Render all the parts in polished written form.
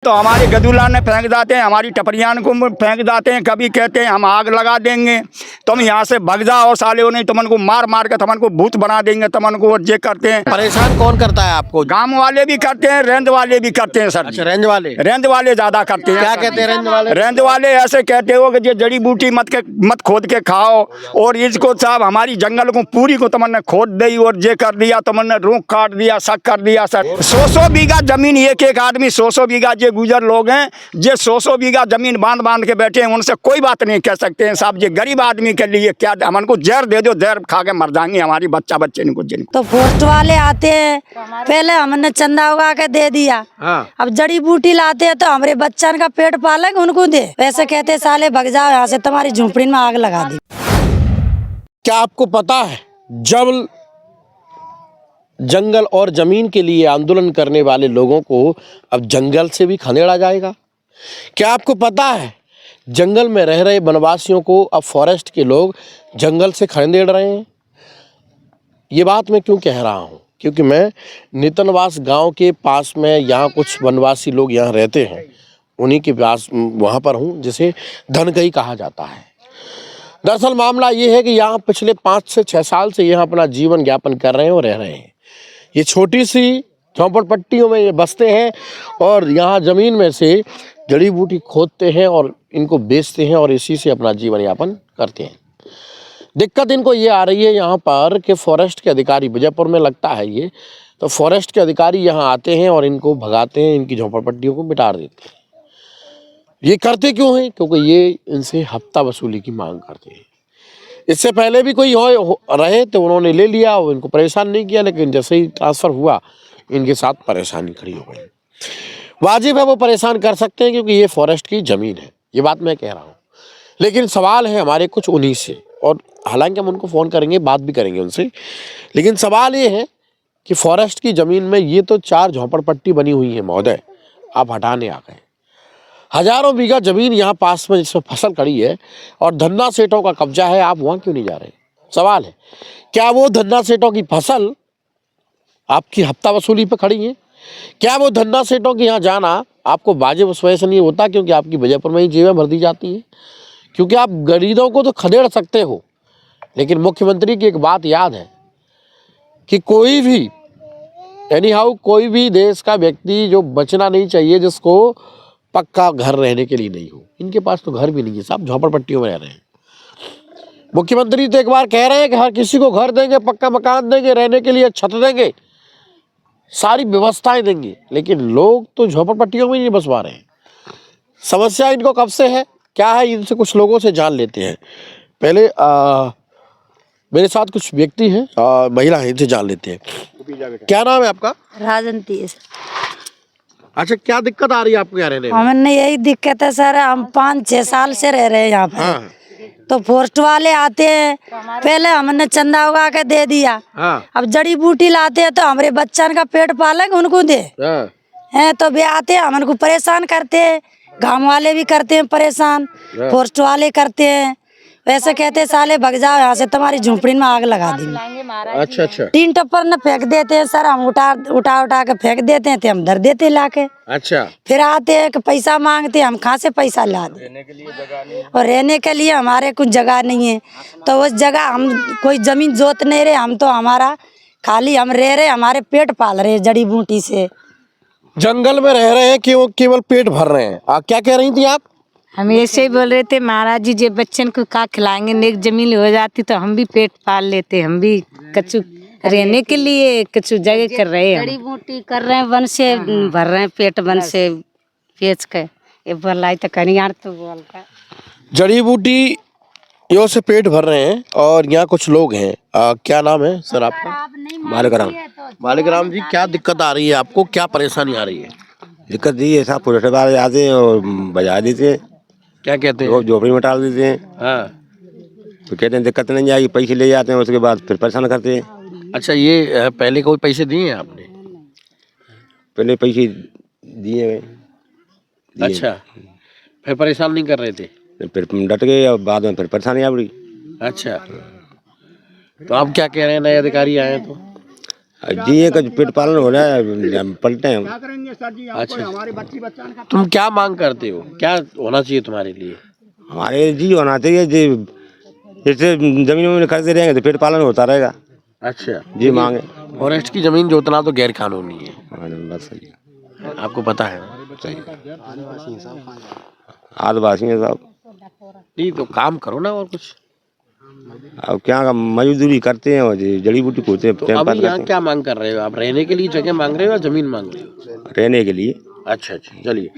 तो हमारे गदूला ने फेंक जाते हैं, हमारी टपरियान को फेंक जाते हैं, कभी कहते हैं हम आग लगा देंगे, तुम यहाँ से भग जाओ साले, नहीं तुमन को मार मार के तुमन को भूत बना देंगे, तुमन को जे करते हैं। परेशान कौन करता है आपको? गांव वाले भी करते हैं, रेंज वाले भी करते हैं सर। अच्छा, रेंज वाले ज्यादा करते हैं। क्या कहते हैं रेंज वाले? रेंज वाले ऐसे कहते हो कि ये जड़ी बूटी मत खोद के खाओ, और इसको साहब हमारी जंगल को पूरी को तुमने खोद दी और जे कर दिया, तुमने रूख काट दिया, सब कर दिया सर। 100 बीघा जमीन एक आदमी 100 बीघा जे गुजर लोग हैं, जे 100 बीघा जमीन बांध के बैठे हैं, उनसे कोई बात नहीं कह सकते हैं साहब। ये गरीब आदमी के लिए क्या, हमन को जहर दे दो, जहर खा के मर जाएंगे हमारी बच्चे इनको जिनको। तो पोस्ट वाले आते हैं, पहले हमने चंदा उगा के दे दिया, अब जड़ी बूटी लाते हैं तो हमारे बच्चन का पेट पालेंगे उनको दे, वैसे कहते साले भग जाओ यहाँ से, तुम्हारी झोपड़ी में आग लगा दी। क्या आपको पता है जब जंगल और जमीन के लिए आंदोलन करने वाले लोगों को अब जंगल से भी खदेड़ा जाएगा? क्या आपको पता है जंगल में रह रहे वनवासियों को अब फॉरेस्ट के लोग जंगल से खदेड़ रहे हैं? ये बात मैं क्यों कह रहा हूँ, क्योंकि मैं नितनवास गांव के पास में यहाँ कुछ वनवासी लोग यहाँ रहते हैं, उन्हीं के पास वहाँ पर हूँ, जिसे धनकई कहा जाता है। दरअसल मामला ये है कि यहाँ पिछले 5 से 6 साल से यहाँ अपना जीवन यापन कर रहे हैं और रह रहे हैं। ये छोटी सी झोंपड़पट्टियों में ये बसते हैं और यहाँ ज़मीन में से जड़ी बूटी खोदते हैं और इनको बेचते हैं और इसी से अपना जीवन यापन करते हैं। दिक्कत इनको ये आ रही है यहाँ पर कि फॉरेस्ट के अधिकारी, विजयपुर में लगता है ये, तो फॉरेस्ट के अधिकारी यहाँ आते हैं और इनको भगाते हैं, इनकी झोंपड़पट्टियों को मिटा देते हैं। ये करते क्यों हैं? क्योंकि ये इनसे हफ्ता वसूली की मांग करते हैं। इससे पहले भी कोई रहे तो उन्होंने ले लिया और इनको परेशान नहीं किया, लेकिन जैसे ही ट्रांसफ़र हुआ इनके साथ परेशानी खड़ी हो गई। वाजिब है वो परेशान कर सकते हैं क्योंकि ये फॉरेस्ट की ज़मीन है, ये बात मैं कह रहा हूँ। लेकिन सवाल है हमारे कुछ उन्हीं से, और हालांकि हम उनको फ़ोन करेंगे, बात भी करेंगे उनसे, लेकिन सवाल ये है कि फॉरेस्ट की ज़मीन में ये तो 4 झोंपड़पट्टी बनी हुई है महोदय, आप हटाने आ गए। हजारों बीघा जमीन यहाँ पास में जिसमें फसल खड़ी है और धन्ना सेठों का कब्जा है, आप वहाँ क्यों नहीं जा रहे? सवाल है, क्या वो धन्ना सेठों की फसल आपकी हफ्ता वसूली पे खड़ी है? क्या वो धन्ना सेठों के यहाँ जाना आपको वाजिब उस वजह से नहीं होता क्योंकि आपकी विजयपुर में ही जेबें भर दी जाती हैं? क्योंकि आप गरीबों को तो खदेड़ सकते हो, लेकिन मुख्यमंत्री की एक बात याद है कि कोई भी कोई भी देश का व्यक्ति जो बचना नहीं चाहिए जिसको पक्का घर रहने के लिए नहीं हो। इनके पास तो घर भी नहीं है साहब, झोंपड़पट्टियों में रह रहे हैं। मुख्यमंत्री तो एक बार कह रहे हैं कि हर किसी को घर देंगे, पक्का मकान देंगे, रहने के लिए छत देंगे, सारी व्यवस्थाएं देंगे, लेकिन लोग तो झोंपड़पट्टियों में नहीं बसवा रहे हैं। समस्या इनको कब से है, क्या है, इनसे कुछ लोगों से जान लेते हैं। पहले मेरे साथ कुछ व्यक्ति हैं, महिला हैं, इनसे जान लेते हैं। क्या नाम है आपका? राजंती। अच्छा, क्या दिक्कत आ रही है आपको यहाँ रहने में? हमें यही दिक्कत है सर, हम 5-6 साल से रह रहे हैं यहाँ पे। तो पोस्ट वाले आते हैं, पहले हमने चंदा उगा के दे दिया, अब जड़ी बूटी लाते हैं तो हमारे बच्चन का पेट पालेंगे उनको दे हैं, तो वे आते हैं हमको परेशान करते हैं। गांव वाले भी करते हैं परेशान, पोस्ट वाले करते हैं, वैसे कहते साले भग जाओ यहाँ से, तुम्हारी झोपड़ी में आग लगा देंगे। अच्छा। 3 टप्पर न फेंक देते हैं सर, हम उठा के फेंक देते हैं, तो हम धर देते लाके। अच्छा, फिर आते हैं कि पैसा मांगते हैं, हम कहाँ से पैसा ला दें? रहने के लिए जगह नहीं, और रहने के लिए हमारे कुछ जगह नहीं है, तो उस जगह हम कोई जमीन जोत नहीं रहे, हम तो हमारा खाली हम रह रहे, हमारे पेट पाल रहे जड़ी बूटी से। जंगल में रह रहे हैं कि वो केवल पेट भर रहे हैं? क्या कह रही थी आप? हम ऐसे ही बोल रहे थे महाराज जी, जे बच्चन को का खिलाएंगे, नेक जमीन हो जाती तो हम भी पेट पाल लेते, हम भी कच्चू रहने के लिए कच्चू जगह कर रहे हैं, जड़ी बूटी कर रहे हैं, वन से भर रहे हैं पेट, वन से बेच के। ये बोला तो कहीं यार तो बोलता जड़ी बूटी यो से पेट भर रहे हैं। और यहाँ कुछ लोग हैं, क्या नाम है सर आपका? मालिक राम जी, क्या दिक्कत आ रही है आपको, क्या परेशानी आ रही है? दिक्कत ये है साहब, पुलिस वाले आते हैं और बजा देते हैं। क्या कहते हैं? झोपड़ी में टाल देते हैं। तो कहते हैं दिक्कत नहीं आएगी, पैसे ले जाते हैं, उसके बाद फिर परेशान करते हैं। अच्छा, ये पहले कोई पैसे दिए हैं आपने? पहले पैसे दिए। अच्छा, फिर परेशान नहीं कर रहे थे? फिर डट गए और बाद में फिर परेशानी आ गई। अच्छा, तो आप क्या कह रहे हैं, नए अधिकारी आए तो? जी एक पेट पालन हो रहा है, हम पलटे हैं। क्या करेंगे सर जी? अच्छा। हमारे बच्ची बच्चा का तुम क्या मांग करते हो, क्या होना चाहिए तुम्हारे लिए? हमारे जी होना चाहिए जी, जैसे जमीन वमीन खरीदते रहेंगे तो पेट पालन होता रहेगा। अच्छा जी मांगे। फॉरेस्ट की जमीन जोतना तो गैर कानूनी है, हाँ, बस सही है। आपको पता है? सही आदिवासी हैं साहब। नहीं तो काम करो ना और कुछ। अब क्या का मजदूरी करते हैं और जी जड़ी बूटी खोते हैं, तो टाइम पास अभी यहाँ करते क्या मांग कर रहे हो आप? रहने के लिए जगह मांग रहे हो या जमीन मांग रहे हो? हैं रहने के लिए। अच्छा अच्छा, चलिए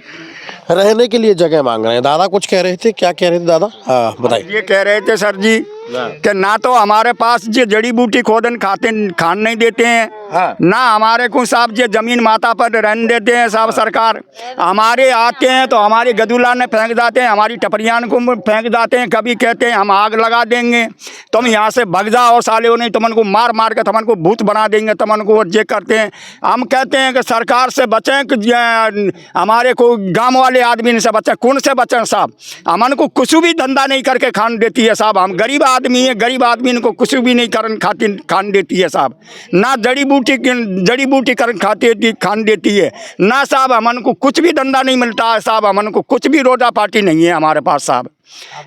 रहने के लिए जगह मांग रहे हैं। दादा कुछ कह रहे थे, क्या कह रहे थे दादा? हाँ बताइए। ये कह रहे थे सर जी कि ना तो हमारे पास ये जड़ी बूटी खोदन खान नहीं देते हैं, हाँ। ना हमारे को साहब ये जमीन माता पर रहने देते हैं साहब सरकार। हमारे आते हैं तो हमारी गदुला ने फेंक जाते हैं, हमारी टपरियान को फेंक जाते हैं, कभी कहते हैं हम आग लगा देंगे, तुम यहाँ से भग जाओ साले, नहीं तुमन को मार मार के तुमन को भूत बना देंगे, तुमन को ये करते हैं। हम कहते हैं कि सरकार से बचें, कि हमारे को गांव वाले आदमी से बचें। कौन से बचें साहब? हमन को कुछ भी धंधा नहीं करके खान देती है साहब। हम गरीब आदमी है, गरीब आदमी इनको कुछ भी नहीं करन खाती खान देती है साहब। ना जड़ी बूटी करन खान देती है, ना साहब हमन को कुछ भी धंधा नहीं मिलता है साहब। हमन को कुछ भी रोजा पार्टी नहीं है हमारे पास साहब।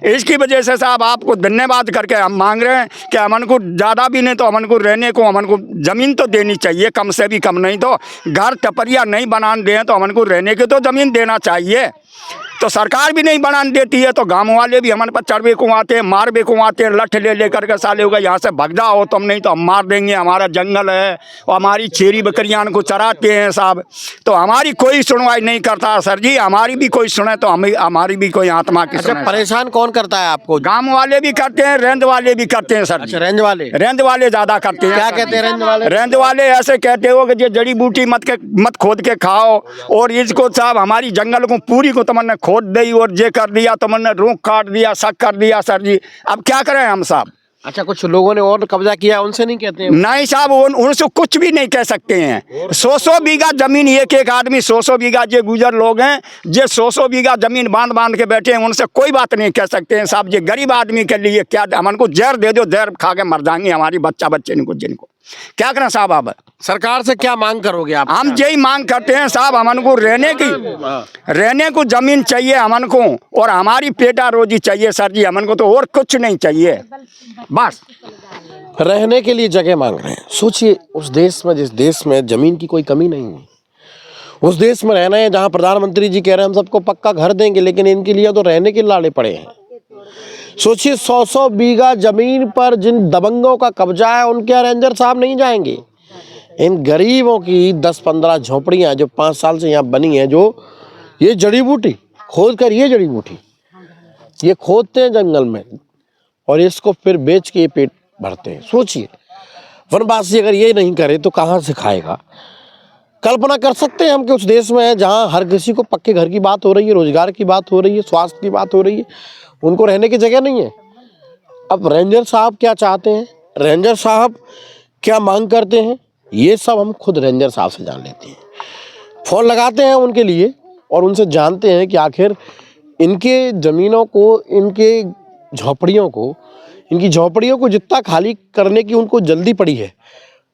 इसकी वजह से साहब आपको धन्यवाद करके हम मांग रहे हैं कि हमन को ज़्यादा भी नहीं तो हमन को रहने को हमन को ज़मीन तो देनी चाहिए, कम से भी कम नहीं तो घर टपरिया नहीं बनाने दें तो हमन को रहने की तो ज़मीन देना चाहिए। तो सरकार भी नहीं बनाने देती है तो गांव वाले भी हमारे पास चढ़वे को आते हैं, मारवे को आते हैं, लठ ले लेकर के साले होगा यहाँ से भग जाओ तुम, नहीं तो हम मार देंगे, हमारा जंगल है और हमारी छेरी बकरियां को चराते हैं साहब। तो हमारी कोई सुनवाई नहीं करता सर जी। हमारी भी कोई सुने तो हमारी भी कोई आत्मा की अच्छा, सुने। परेशान कौन करता है आपको? गांव वाले भी करते हैं, रेंज वाले भी करते हैं सर जी। अच्छा, रेंज वाले? रेंज वाले ज्यादा करते हैं। क्या कहते हैं रेंज वाले? रेंज वाले ऐसे कहते हो कि ये जड़ी बूटी मत खोद के खाओ, और इसको साहब हमारी जंगल को पूरी को तुमने खोद दी और ये कर दिया, तुमने रूख काट दिया, शक कर दिया सर जी। अब क्या करें हम साहब? अच्छा, कुछ लोगों ने और कब्जा किया, उनसे नहीं कहते हैं? नहीं साहब, उनसे कुछ भी नहीं कह सकते हैं। 100 बीघा जमीन एक आदमी 100 बीघा ये गुजर लोग हैं, ये 100 बीघा जमीन बांध के बैठे हैं, उनसे कोई बात नहीं कह सकते हैं साहब। ये गरीब आदमी के लिए क्या, हमन को जहर दे दो, जहर खा के मर जाएंगे हमारी बच्चे इनको जिनको। क्या करें साहब? अब सरकार से क्या मांग करोगे आप? हम यही मांग करते हैं साहब, हमन को रहने को जमीन चाहिए हमन को, और हमारी पेटा रोजी चाहिए सर जी। हमन को तो और कुछ नहीं चाहिए, बस रहने के लिए जगह मांग रहे हैं। सोचिए उस देश में, जिस देश में जमीन की कोई कमी नहीं है, उस देश में रहना है जहां प्रधानमंत्री जी कह रहे हैं हम सबको पक्का घर देंगे, लेकिन इनके लिए तो रहने के लाड़े पड़े हैं। सोचिए 100 बीघा जमीन पर जिन दबंगों का कब्जा है उनके यहाँ रेंजर साहब नहीं जाएंगे। इन गरीबों की 10-15 झोपड़ियाँ जो 5 साल से यहाँ बनी हैं, जो ये जड़ी बूटी खोद कर, ये जड़ी बूटी ये खोदते हैं जंगल में और इसको फिर बेच के ये पेट भरते हैं। सोचिए वनवासी अगर ये नहीं करे तो कहाँ से खाएगा? कल्पना कर सकते हैं हम कि उस देश में है जहाँ हर किसी को पक्के घर की बात हो रही है, रोजगार की बात हो रही है, स्वास्थ्य की बात हो रही है, उनको रहने की जगह नहीं है। अब रेंजर साहब क्या चाहते हैं, रेंजर साहब क्या मांग करते हैं, ये सब हम खुद रेंजर साहब से जान लेते हैं। फ़ोन लगाते हैं उनके लिए और उनसे जानते हैं कि आखिर इनके ज़मीनों को, इनके झोपड़ियों को, इनकी झोपड़ियों को जितना खाली करने की उनको जल्दी पड़ी है,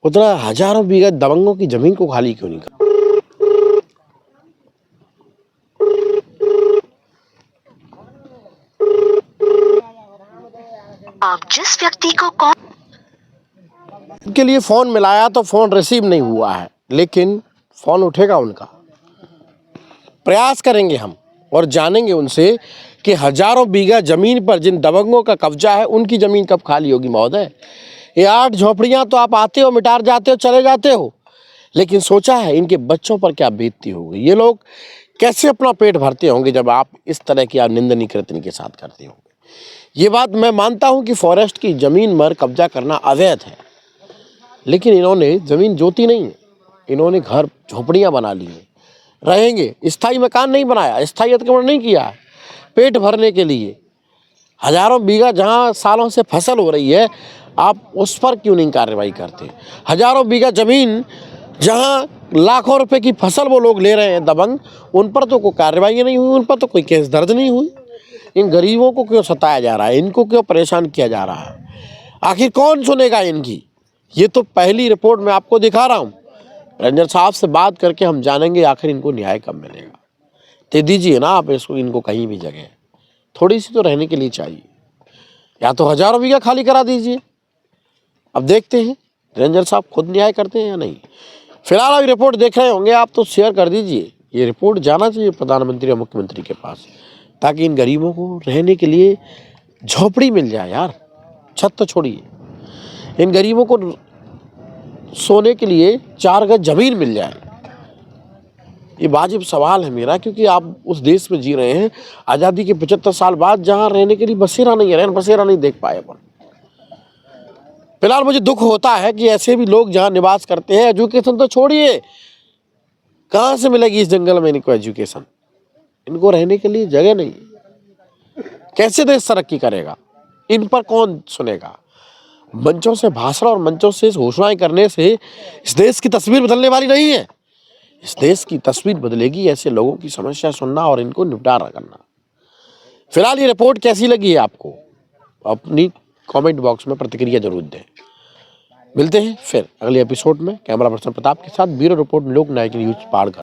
उतना हजारों बीघा दबंगों की ज़मीन को खाली क्यों नहीं कर। आप जिस व्यक्ति को कॉल के लिए फ़ोन मिलाया तो फ़ोन रिसीव नहीं हुआ है, लेकिन फ़ोन उठेगा उनका। प्रयास करेंगे हम और जानेंगे उनसे कि हजारों बीघा ज़मीन पर जिन दबंगों का कब्जा है उनकी ज़मीन कब खाली होगी। महोदय, ये 8 झोपड़ियाँ तो आप आते हो, मिटार जाते हो, चले जाते हो, लेकिन सोचा है इनके बच्चों पर क्या बीतती होगी? ये लोग कैसे अपना पेट भरते होंगे जब आप इस तरह की निंदनीय कृत्य इनके साथ करते होंगे। ये बात मैं मानता हूँ कि फॉरेस्ट की ज़मीन पर कब्जा करना अवैध है, लेकिन इन्होंने ज़मीन जोती नहीं है, इन्होंने घर झोपड़ियाँ बना ली हैं, रहेंगे। स्थायी मकान नहीं बनाया, स्थायी अतिक्रमण नहीं किया है, पेट भरने के लिए। हजारों बीघा जहाँ सालों से फसल हो रही है, आप उस पर क्यों नहीं कार्रवाई करते? हजारों बीघा ज़मीन जहाँ लाखों रुपए की फसल वो लोग ले रहे हैं दबंग, उन पर तो कोई कार्रवाई नहीं हुई, उन पर तो कोई केस दर्ज नहीं हुई। इन गरीबों को क्यों सताया जा रहा है, इनको क्यों परेशान किया जा रहा है? आखिर कौन सुनेगा इनकी? ये तो पहली रिपोर्ट मैं आपको दिखा रहा हूँ। रंजन साहब से बात करके हम जानेंगे आखिर इनको न्याय कब मिलेगा। दे दीजिए ना आप इसको, इनको कहीं भी जगह थोड़ी सी तो रहने के लिए चाहिए, या तो हजारों बीघा खाली करा दीजिए। अब देखते हैं रंजन साहब खुद न्याय करते हैं या नहीं। फिलहाल अभी रिपोर्ट देख रहे होंगे आप तो शेयर कर दीजिए। ये रिपोर्ट जाना चाहिए प्रधानमंत्री और मुख्यमंत्री के पास, ताकि इन गरीबों को रहने के लिए झोपड़ी मिल जाए यार, छत तो छोड़िए, इन गरीबों को सोने के लिए 4 गज जमीन मिल जाए। ये वाजिब सवाल है मेरा, क्योंकि आप उस देश में जी रहे हैं आज़ादी के 75 साल बाद, जहाँ रहने के लिए बसेरा नहीं है, रहन बसेरा नहीं देख पाए अपन। फिलहाल मुझे दुख होता है कि ऐसे भी लोग जहाँ निवास करते हैं, एजुकेशन तो छोड़िए, कहाँ से मिलेगी इस जंगल में इनको एजुकेशन, इनको रहने के लिए जगह नहीं, कैसे देश तरक्की करेगा, इन पर कौन सुनेगा। मंचों से भाषण और मंचों से घोषणाएं करने से इस देश की तस्वीर बदलने वाली नहीं है। इस देश की तस्वीर बदलेगी ऐसे लोगों की समस्या सुनना और इनको निपटारा करना। फिलहाल ये रिपोर्ट कैसी लगी है आपको, अपनी कमेंट बॉक्स में प्रतिक्रिया जरूर दें। मिलते हैं फिर अगले एपिसोड में कैमरा पर्सन प्रताप के साथ, ब्यूरो रिपोर्ट लोक नायक न्यूज पाड़कर।